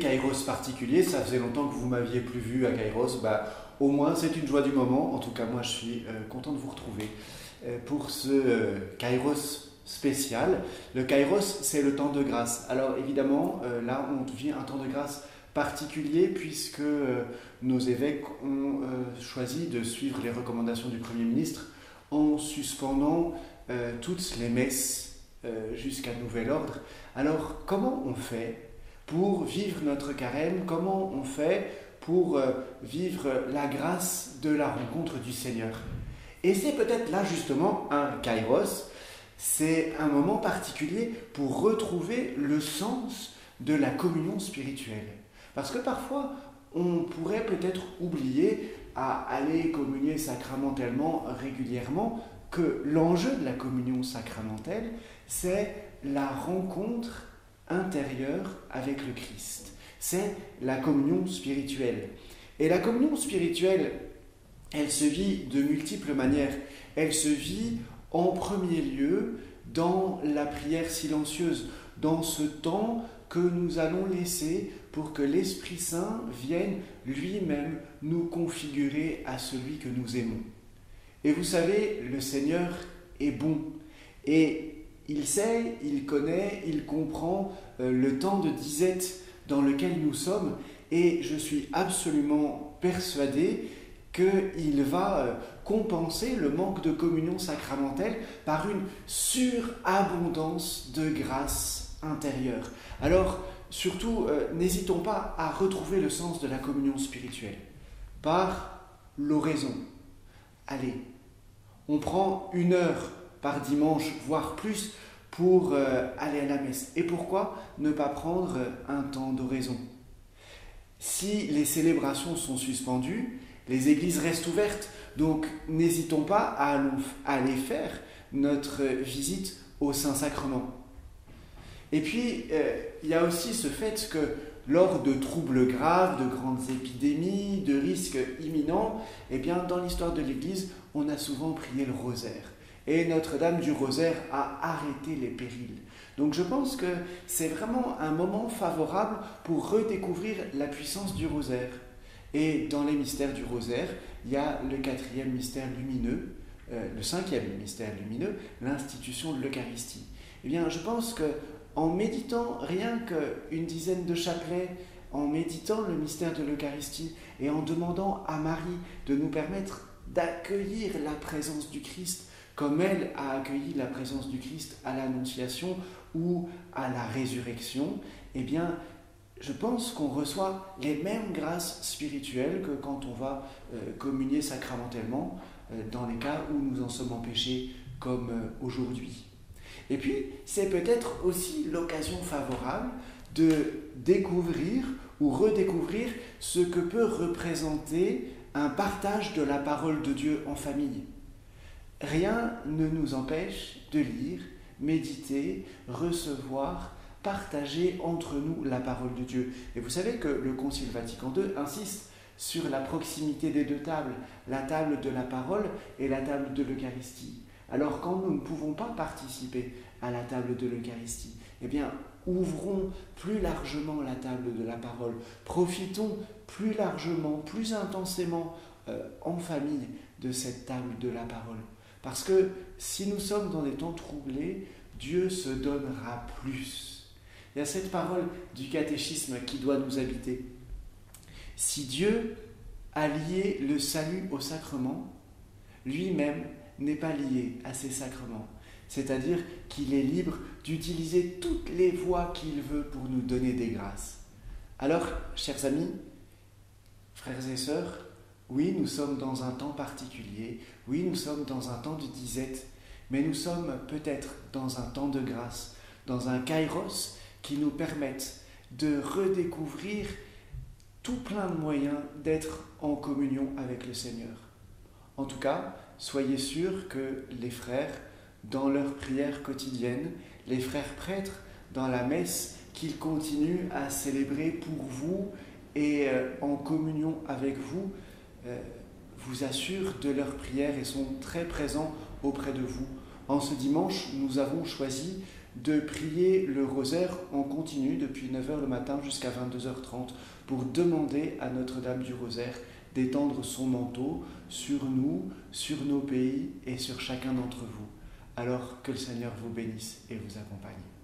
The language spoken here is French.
Kairos particulier, ça faisait longtemps que vous m'aviez plus vu à Kairos, au moins c'est une joie du moment. En tout cas, moi je suis content de vous retrouver pour ce Kairos spécial. Le Kairos, c'est le temps de grâce. Alors évidemment, là on vit un temps de grâce particulier puisque nos évêques ont choisi de suivre les recommandations du Premier ministre en suspendant toutes les messes jusqu'à nouvel ordre. Alors comment on fait pour vivre notre carême? Comment on fait pour vivre la grâce de la rencontre du Seigneur? Et c'est peut-être là justement un Kairos, c'est un moment particulier pour retrouver le sens de la communion spirituelle. Parce que parfois, on pourrait peut-être oublier à aller communier sacramentellement régulièrement que l'enjeu de la communion sacramentelle, c'est la rencontre intérieure avec le Christ. C'est la communion spirituelle. Et la communion spirituelle, elle se vit de multiples manières. Elle se vit en premier lieu dans la prière silencieuse, dans ce temps que nous allons laisser pour que l'Esprit Saint vienne lui-même nous configurer à celui que nous aimons. Et vous savez, le Seigneur est bon. Et il sait, il connaît, il comprend le temps de disette dans lequel nous sommes. Et je suis absolument persuadé qu'il va compenser le manque de communion sacramentelle par une surabondance de grâce intérieure. Alors, surtout, n'hésitons pas à retrouver le sens de la communion spirituelle par l'oraison. Allez, on prend 1 heure par dimanche, voire plus, pour aller à la messe. Et pourquoi ne pas prendre un temps d'oraison? Si les célébrations sont suspendues, les églises restent ouvertes, donc n'hésitons pas à aller faire notre visite au Saint-Sacrement. Et puis, il y a aussi ce fait que lors de troubles graves, de grandes épidémies, de risques imminents, eh bien, dans l'histoire de l'Église, on a souvent prié le rosaire. Et Notre-Dame du Rosaire a arrêté les périls. Donc je pense que c'est vraiment un moment favorable pour redécouvrir la puissance du rosaire. Et dans les mystères du rosaire, il y a le 4e mystère lumineux, le 5e mystère lumineux, l'institution de l'Eucharistie. Eh bien, je pense qu'en méditant rien qu'une dizaine de chapelets, en méditant le mystère de l'Eucharistie et en demandant à Marie de nous permettre d'accueillir la présence du Christ comme elle a accueilli la présence du Christ à l'Annonciation ou à la Résurrection, eh bien, je pense qu'on reçoit les mêmes grâces spirituelles que quand on va communier sacramentellement, dans les cas où nous en sommes empêchés comme aujourd'hui. Et puis, c'est peut-être aussi l'occasion favorable de découvrir ou redécouvrir ce que peut représenter un partage de la parole de Dieu en famille. Rien ne nous empêche de lire, méditer, recevoir, partager entre nous la parole de Dieu. Et vous savez que le Concile Vatican II insiste sur la proximité des 2 tables, la table de la parole et la table de l'Eucharistie. Alors quand nous ne pouvons pas participer à la table de l'Eucharistie, eh bien, ouvrons plus largement la table de la parole, profitons plus largement, plus intensément en famille de cette table de la parole. Parce que si nous sommes dans des temps troublés, Dieu se donnera plus. Il y a cette parole du catéchisme qui doit nous habiter. Si Dieu a lié le salut au sacrement, lui-même n'est pas lié à ces sacrements. C'est-à-dire qu'il est libre d'utiliser toutes les voies qu'il veut pour nous donner des grâces. Alors, chers amis, frères et sœurs, oui, nous sommes dans un temps particulier, oui, nous sommes dans un temps de disette, mais nous sommes peut-être dans un temps de grâce, dans un kairos qui nous permette de redécouvrir tout plein de moyens d'être en communion avec le Seigneur. En tout cas, soyez sûrs que les frères, dans leur prière quotidienne, les frères prêtres, dans la messe, qu'ils continuent à célébrer pour vous et en communion avec vous, vous assurent de leur prière et sont très présents auprès de vous. En ce dimanche, nous avons choisi de prier le rosaire en continu depuis 9 h le matin jusqu'à 22 h 30 pour demander à Notre-Dame du Rosaire d'étendre son manteau sur nous, sur nos pays et sur chacun d'entre vous. Alors que le Seigneur vous bénisse et vous accompagne.